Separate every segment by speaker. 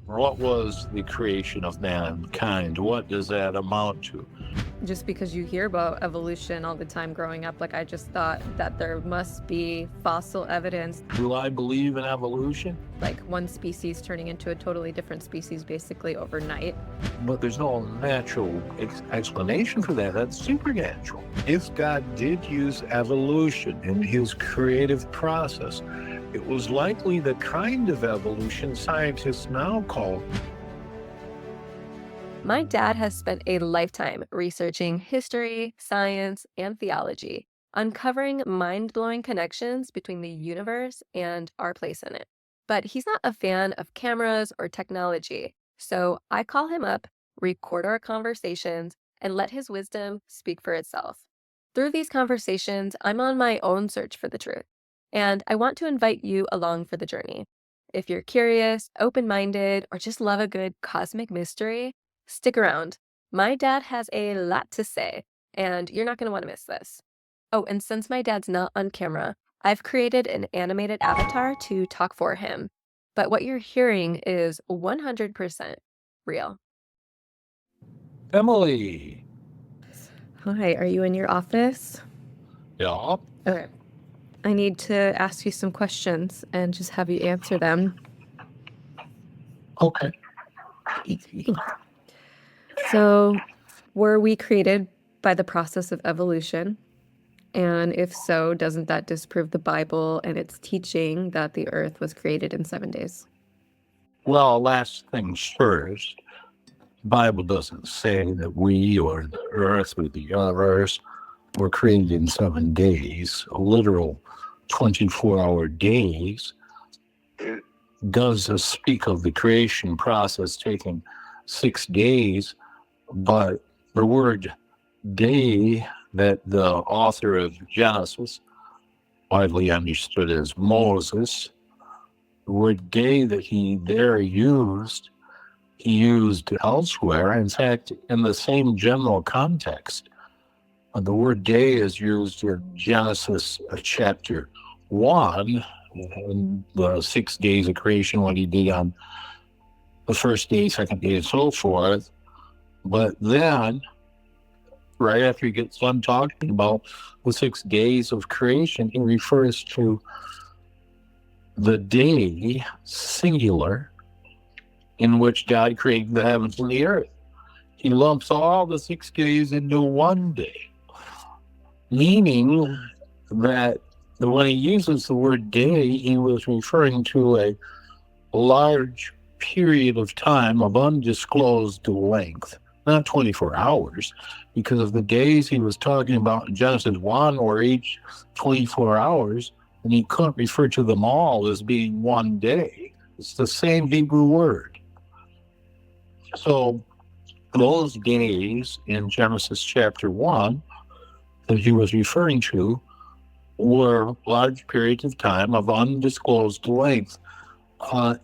Speaker 1: What was the creation of mankind? What does that amount to?
Speaker 2: Just because you hear about evolution all the time growing up, like I just thought that there must be fossil evidence,
Speaker 1: Do I believe in evolution?
Speaker 2: like one species turning into a totally different species basically overnight.
Speaker 1: But there's no natural explanation for that. That's supernatural. If God did use evolution in his creative process, it was likely the kind of evolution scientists now call.
Speaker 2: My dad has spent a lifetime researching history, science, and theology, uncovering mind-blowing connections between the universe and our place in it. But he's not a fan of cameras or technology, so I call him up, record our conversations, and let his wisdom speak for itself. Through these conversations, I'm on my own search for the truth, and I want to invite you along for the journey. If you're curious, open-minded, or just love a good cosmic mystery, stick around. My dad has a lot to say, and you're not going to want to miss this. Oh, and since my dad's not on camera, I've created an animated avatar to talk for him. But what you're hearing is 100% real.
Speaker 1: Emily.
Speaker 2: Hi, are you in your office?
Speaker 1: Yeah.
Speaker 2: Okay. I need to ask you some questions and just have you answer them.
Speaker 1: Okay.
Speaker 2: So, were we created by the process of evolution? And if so, doesn't that disprove the Bible and its teaching that the earth was created in 7 days?
Speaker 1: Well, last things first. The Bible doesn't say that we or the earth or the universe were created in 7 days, literal 24-hour days. It does speak of the creation process taking 6 days, but the word day that the author of Genesis, widely understood as Moses, the word day that he there used, he used elsewhere. In fact, in the same general context, the word day is used in Genesis chapter 1, in the 6 days of creation, what he did on the first day, second day, and so forth. But then, right after he gets done talking about the 6 days of creation, he refers to the day, singular, in which God created the heavens and the earth. He lumps all the 6 days into one day, meaning that when he uses the word day, he was referring to a large period of time of undisclosed length, not 24 hours, because of the days he was talking about in Genesis 1 were each 24 hours, and he couldn't refer to them all as being one day. It's the same Hebrew word. So those days in Genesis chapter 1 that he was referring to were large periods of time of undisclosed length.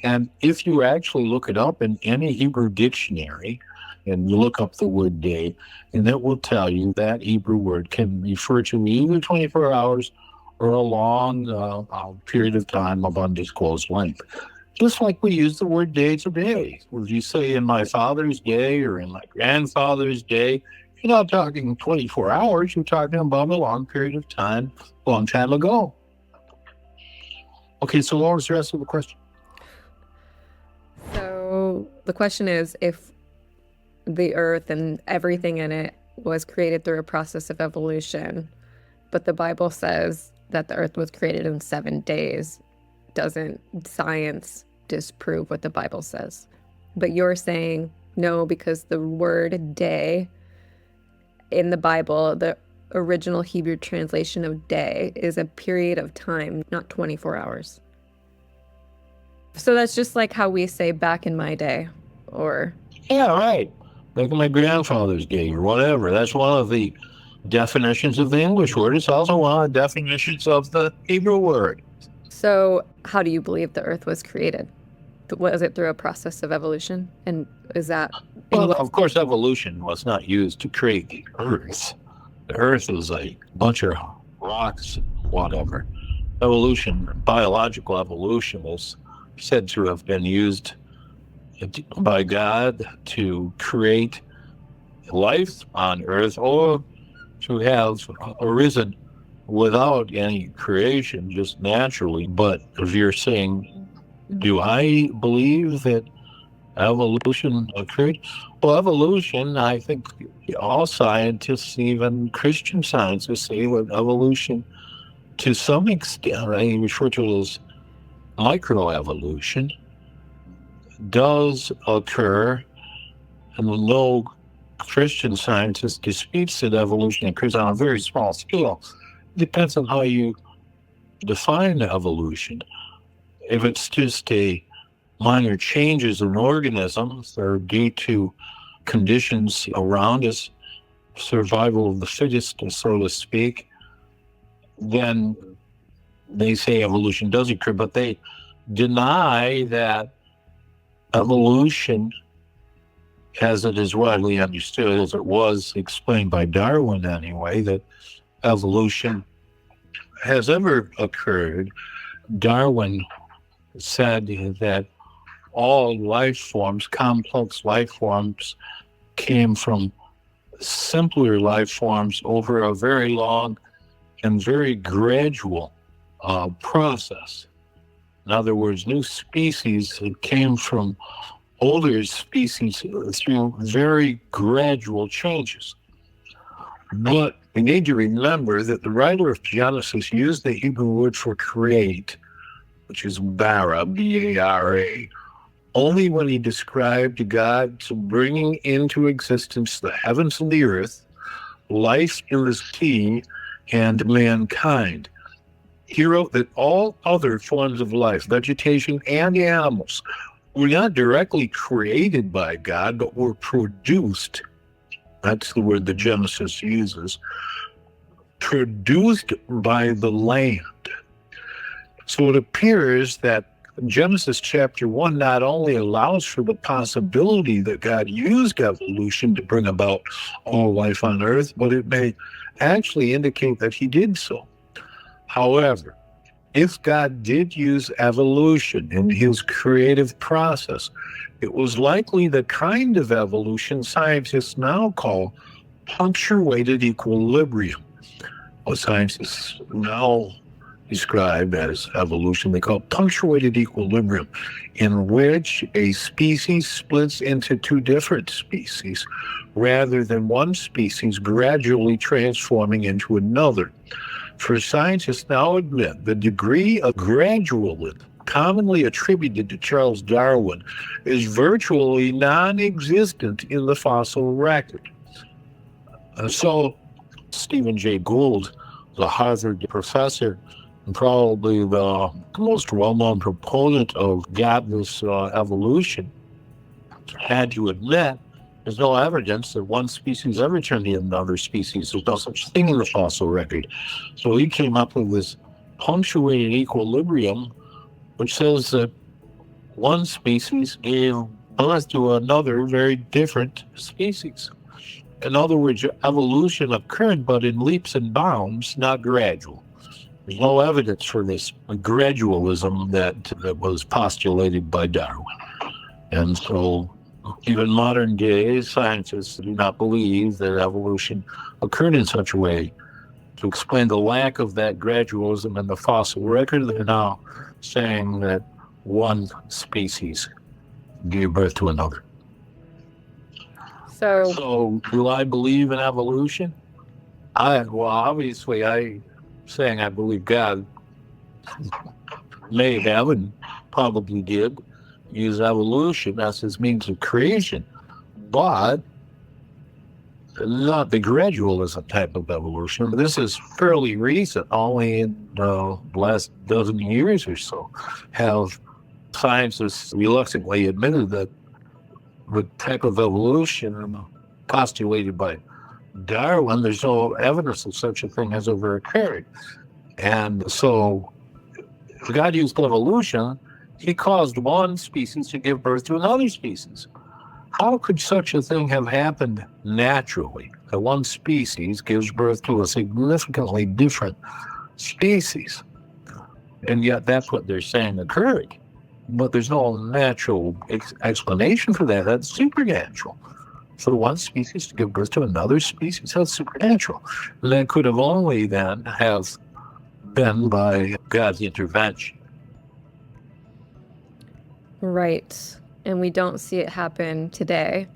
Speaker 1: And if you actually look it up in any Hebrew dictionary, and you look up the word day, and it will tell you that Hebrew word can refer to either 24 hours or a long period of time of undisclosed length. Just like we use the word day today. Would you say in my father's day or in my grandfather's day? You're not talking 24 hours. You're talking about a long period of time, a long time ago. Okay, so what was the rest of the question?
Speaker 2: So the question is, if the earth and everything in it was created through a process of evolution, but the Bible says that the earth was created in 7 days, doesn't science disprove what the Bible says? But you're saying no, because the word day in the Bible, the original Hebrew translation of day, is a period of time, not 24 hours. So that's just like how we say back in my day, or...
Speaker 1: Yeah, right. Like my grandfather's day or whatever. That's one of the definitions of the English word. It's also one of the definitions of the Hebrew word.
Speaker 2: So how do you believe the earth was created? Was it through a process of evolution? And is that...
Speaker 1: Well, of course, evolution was not used to create the earth. The earth is a bunch of rocks and whatever. Evolution, biological evolution, is said to have been used by God to create life on earth, or to have arisen without any creation, just naturally. But if you're saying, do I believe that evolution occurred? Well, evolution, I think all scientists, even Christian scientists, say that evolution, to some extent, I refer to it as microevolution, does occur, and no Christian scientist disputes that evolution occurs on a very small scale. Depends on how you define evolution. If it's just a minor changes in organisms or due to conditions around us, survival of the fittest, so to speak, then they say evolution does occur, but they deny that evolution, as it is widely understood, as it was explained by Darwin anyway, that evolution has ever occurred. Darwin said that all life forms, complex life forms, came from simpler life forms over a very long and very gradual process. In other words, new species came from older species through very gradual changes. But we need to remember that the writer of Genesis used the Hebrew word for create, which is bara, B-A-R-A, only when he described God's bringing into existence the heavens and the earth, life in the sea, and mankind. He wrote that all other forms of life, vegetation and animals, were not directly created by God, but were produced. That's the word that Genesis uses. Produced by the land. So it appears that Genesis chapter 1 not only allows for the possibility that God used evolution to bring about all life on earth, but it may actually indicate that he did so. However, if God did use evolution in his creative process, it was likely the kind of evolution scientists now call punctuated equilibrium. What scientists now describe as evolution, they call punctuated equilibrium, in which a species splits into two different species rather than one species gradually transforming into another. For scientists now admit the degree of gradualism commonly attributed to Charles Darwin is virtually non-existent in the fossil record. So Stephen Jay Gould, the Harvard professor, and probably the most well-known proponent of godless evolution, had to admit there's no evidence that one species ever turned into another species. There's no such thing in the fossil record. So he came up with this punctuated equilibrium, which says that one species gave birth to another very different species. In other words, evolution occurred, but in leaps and bounds, not gradual. There's no evidence for this gradualism that was postulated by Darwin. And so even modern day scientists do not believe that evolution occurred in such a way. To explain the lack of that gradualism in the fossil record, they're now saying that one species gave birth to another. So do I believe in evolution? Obviously, I'm saying I believe God may have and probably did use evolution as his means of creation, but not the gradualism type of evolution. This is fairly recent, only in the last dozen years or so have scientists reluctantly admitted that the type of evolution postulated by Darwin, there's no evidence of such a thing has ever occurred. And so God used evolution. He caused one species to give birth to another species. How could such a thing have happened naturally? That one species gives birth to a significantly different species. And yet that's what they're saying occurred. but there's no natural explanation for that. That's supernatural. So one species to give birth to another species, that's supernatural. And that could have only then have been by God's intervention.
Speaker 2: Right. And we don't see it happen today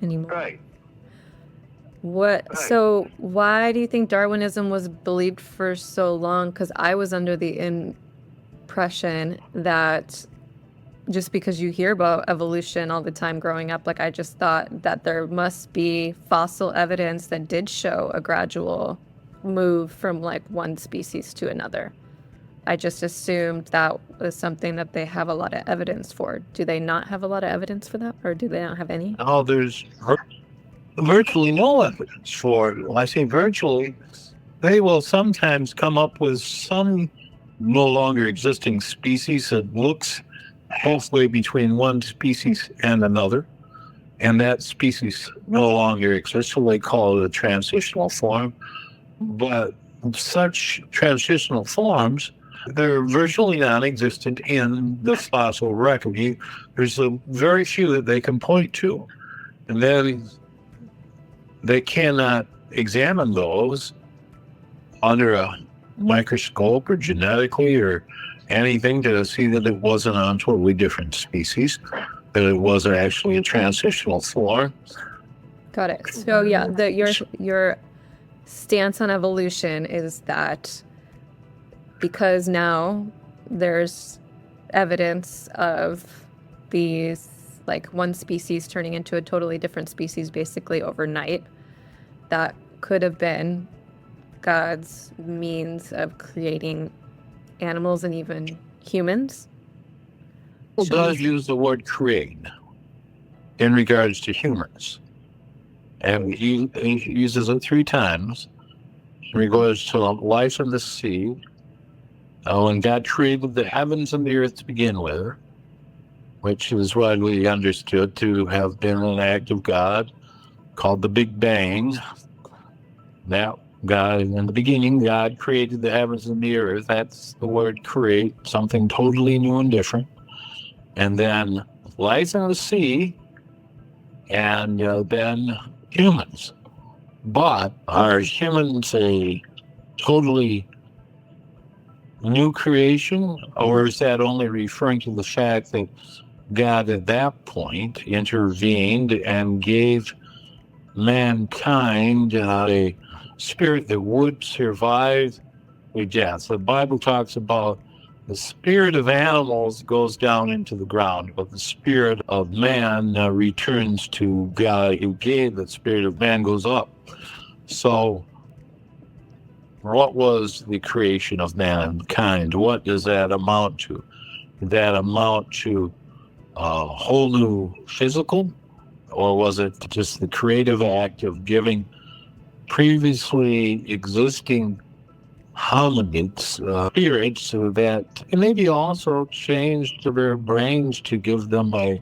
Speaker 2: anymore.
Speaker 1: Right.
Speaker 2: So why do you think Darwinism was believed for so long? Because I was under the impression that just because you hear about evolution all the time growing up, like I just thought that there must be fossil evidence that did show a gradual move from like one species to another. I just assumed that was something that they have a lot of evidence for. Do they not have a lot of evidence for that, or do they not have any?
Speaker 1: Now there's virtually no evidence for it. When I say virtually, they will sometimes come up with some no longer existing species that looks halfway between one species and another, and that species no longer exists, so they call it a transitional form. But such transitional forms, they're virtually non-existent in the fossil record. There's a very few that they can point to, and then they cannot examine those under a microscope or genetically or anything to see that it wasn't a totally different species, that it wasn't actually a transitional form.
Speaker 2: Got it. So yeah, your stance on evolution is that because now there's evidence of these, like one species turning into a totally different species basically overnight, that could have been God's means of creating animals and even humans.
Speaker 1: It does use the word create in regards to humans. And he uses it 3 times in regards to life in the sea. When God created the heavens and the earth to begin with, which is widely understood to have been an act of God called the Big Bang. Now, God, in the beginning, God created the heavens and the earth. That's the word create, something totally new and different. And then life in the sea, and then humans. But are humans a totally new creation, or is that only referring to the fact that God at that point intervened and gave mankind a spirit that would survive death? The Bible talks about the spirit of animals goes down into the ground, but the spirit of man returns to God who gave. The spirit of man goes up. So what was the creation of mankind? What does that amount to? Did that amount to a whole new physical, or was it just the creative act of giving previously existing hominids spirits so that and maybe also changed their brains to give them a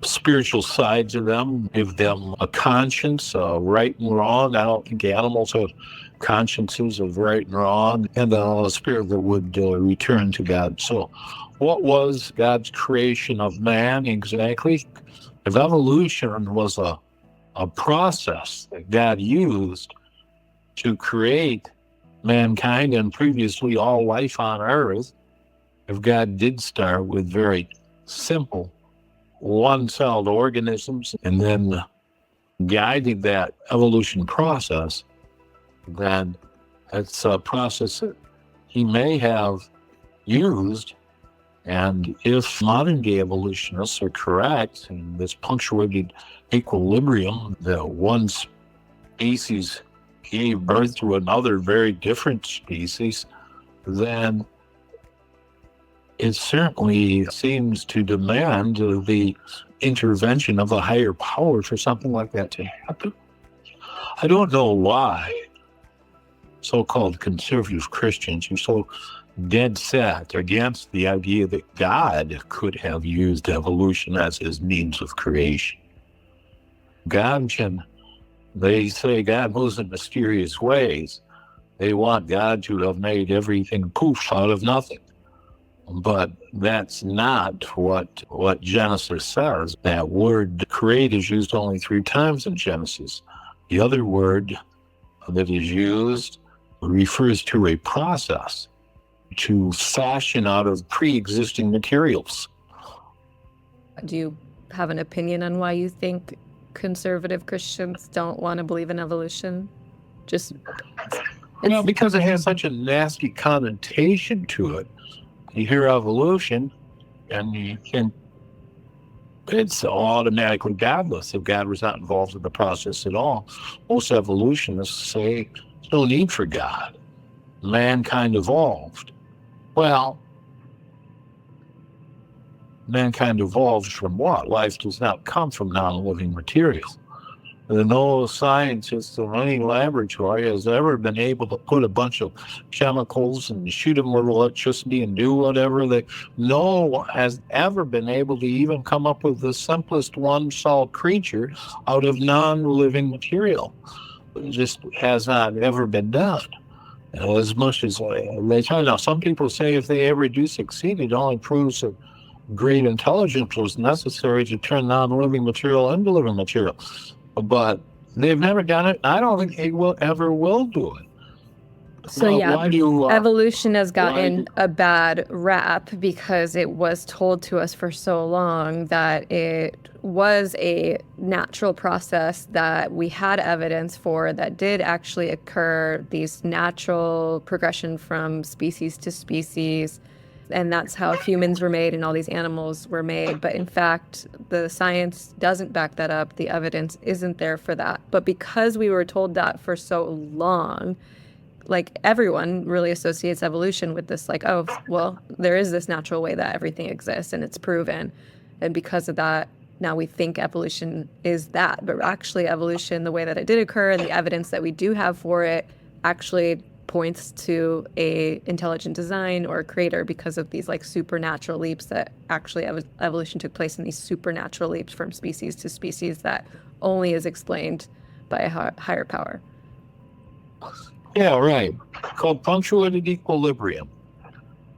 Speaker 1: spiritual side to them, give them a conscience, right and wrong? I don't think animals have consciences of right and wrong, and a spirit that would return to God. So what was God's creation of man exactly? If evolution was a process that God used to create mankind and previously all life on earth, if God did start with very simple one-celled organisms and then guided that evolution process, then it's a process that he may have used. And if modern-day evolutionists are correct in this punctuated equilibrium, that one species gave birth to another very different species, then it certainly seems to demand the intervention of a higher power for something like that to happen. I don't know why so-called conservative Christians are so dead set against the idea that God could have used evolution as his means of creation. They say God moves in mysterious ways. They want God to have made everything poof out of nothing. But that's not what Genesis says. That word create is used only 3 times in Genesis. The other word that is used refers to a process to fashion out of pre-existing materials.
Speaker 2: Do you have an opinion on why you think conservative Christians don't want to believe in evolution?
Speaker 1: Because it has such a nasty connotation to it. You hear evolution, and you think it's automatically godless if God was not involved in the process at all. Most evolutionists say there's no need for God. Mankind evolved. Well, mankind evolved from what? Life does not come from non-living materials. No scientist in any laboratory has ever been able to put a bunch of chemicals and shoot them with electricity and do whatever. No one has ever been able to even come up with the simplest one-celled creature out of non-living material. It just has not ever been done. As much as they try now, some people say if they ever do succeed, it only proves that great intelligence was necessary to turn non-living material into living material. But they've never done it. I don't think they will do it.
Speaker 2: So evolution has gotten a bad rap because it was told to us for so long that it was a natural process that we had evidence for that did actually occur, these natural progression from species to species. And that's how humans were made and all these animals were made. But in fact, the science doesn't back that up. The evidence isn't there for that. But because we were told that for so long, like everyone really associates evolution with this, like, oh, well, there is this natural way that everything exists and it's proven. And because of that, now we think evolution is that. But actually evolution, the way that it did occur and the evidence that we do have for it actually points to a intelligent design or a creator because of these like supernatural leaps that actually evolution took place in these supernatural leaps from species to species that only is explained by a higher power.
Speaker 1: Yeah, right. Called punctuated equilibrium.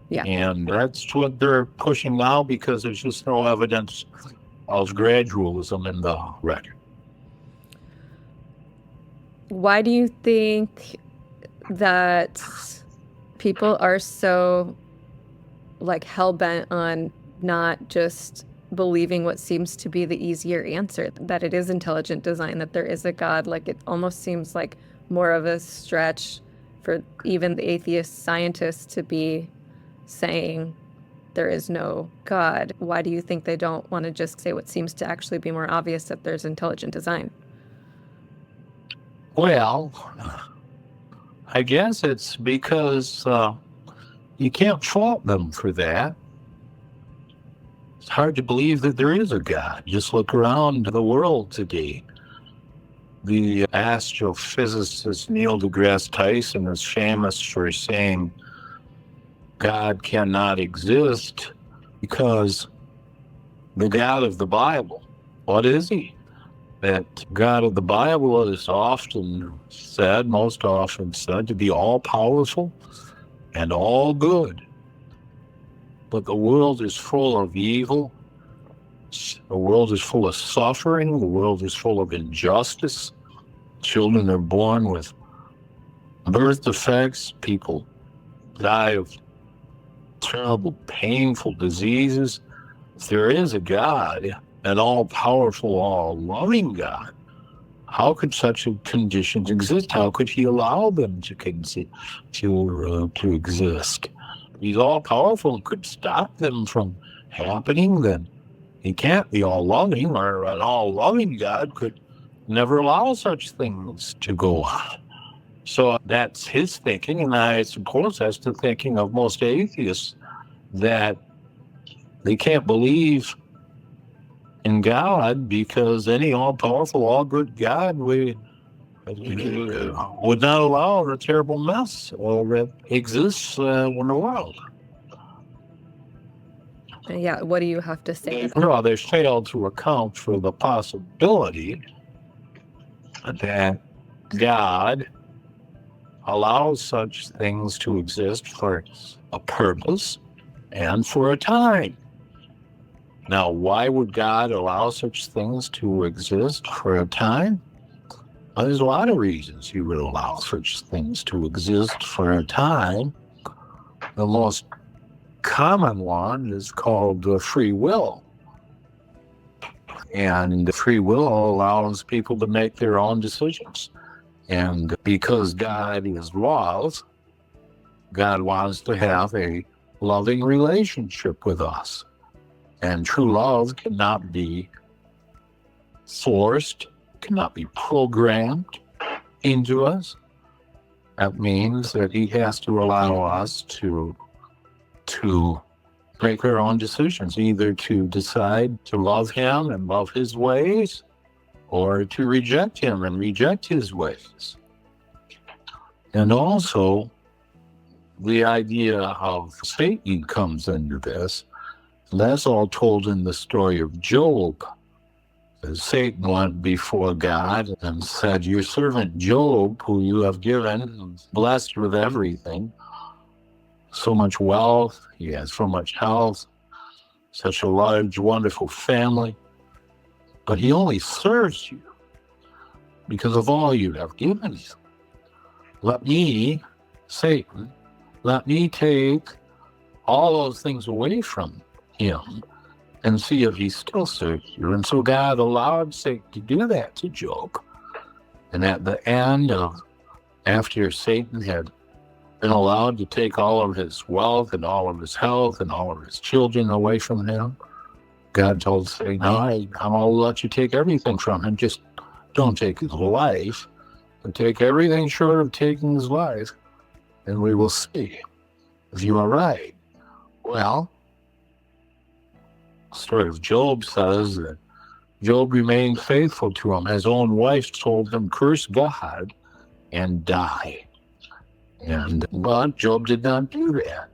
Speaker 2: Yeah.
Speaker 1: And that's what they're pushing now because there's just no evidence of gradualism in the record.
Speaker 2: Why do you think that people are so like hell-bent on not just believing what seems to be the easier answer, that it is intelligent design, that there is a God? Like it almost seems like more of a stretch for even the atheist scientists to be saying there is no God. Why do you think they don't want to just say what seems to actually be more obvious, that there's intelligent design?
Speaker 1: Well, I guess it's because you can't fault them for that. It's hard to believe that there is a God. Just look around the world today. The astrophysicist Neil deGrasse Tyson is famous for saying God cannot exist because the God of the Bible, what is he? That God of the Bible is most often said to be all-powerful and all good. But the world is full of evil. The world is full of suffering. The world is full of injustice. Children are born with birth defects. People die of terrible, painful diseases. If there is a God, an all-powerful, all-loving God, how could such conditions exist? How could he allow them to exist? He's all-powerful and could stop them from happening, then he can't be all-loving, or an all-loving God could never allow such things to go on. So that's his thinking, and I suppose that's the thinking of most atheists, that they can't believe in God because any all-powerful, all-good God would not allow the terrible mess that exists in the world.
Speaker 2: Yeah, what do you have to say?
Speaker 1: Well, they fail to account for the possibility that God allows such things to exist for a purpose, and for a time. Now, why would God allow such things to exist for a time? Well, there's a lot of reasons He would allow such things to exist for a time. The most common one is called free will. And free will allows people to make their own decisions. And because God is love, God wants to have a loving relationship with us. And true love cannot be forced, cannot be programmed into us. That means that He has to allow us to make our own decisions, either to decide to love Him and love His ways, or to reject Him and reject His ways. And also, the idea of Satan comes into this. That's all told in the story of Job. Satan went before God and said, "Your servant Job, who you have given, blessed with everything, so much wealth, he has so much health, such a large, wonderful family, but he only serves you because of all you have given him. Let me, Satan, let me take all those things away from him and see if he still serves you." And so God allowed Satan to do that to Job. And at the end of, after Satan had been allowed to take all of his wealth and all of his health and all of his children away from him, God told Satan, I'll let you take everything from him, just don't take his life, but take everything short of taking his life, and we will see if you are right. Well, the story of Job says that Job remained faithful to him. His own wife told him, curse God and die. But Job did not do that.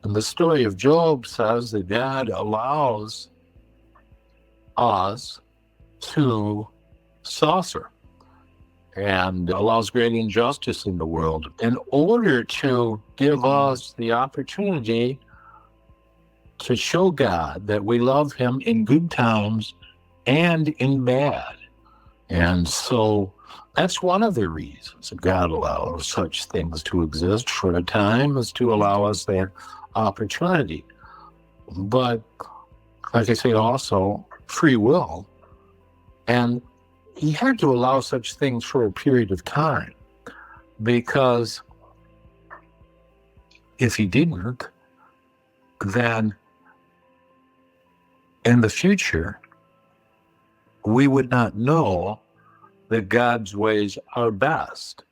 Speaker 1: And the story of Job says that God allows us to suffer and allows great injustice in the world in order to give us the opportunity to show God that we love him in good times and in bad. And so that's one of the reasons that God allows such things to exist for a time, is to allow us that opportunity. But like I say, also free will. And he had to allow such things for a period of time, because if he didn't, then in the future, we would not know that God's ways are best.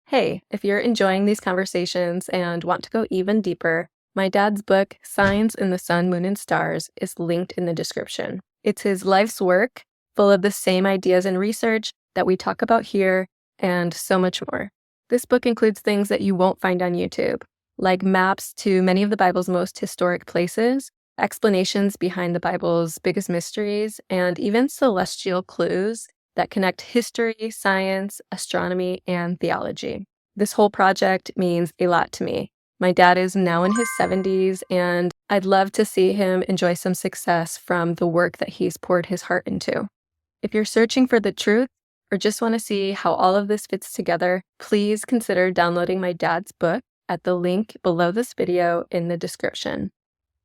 Speaker 2: Hey, if you're enjoying these conversations and want to go even deeper, my dad's book, Signs in the Sun, Moon, and Stars, is linked in the description. It's his life's work, full of the same ideas and research that we talk about here, and so much more. This book includes things that you won't find on YouTube, like maps to many of the Bible's most historic places, explanations behind the Bible's biggest mysteries, and even celestial clues that connect history, science, astronomy, and theology. This whole project means a lot to me. My dad is now in his 70s, and I'd love to see him enjoy some success from the work that he's poured his heart into. If you're searching for the truth or just want to see how all of this fits together, please consider downloading my dad's book at the link below this video in the description.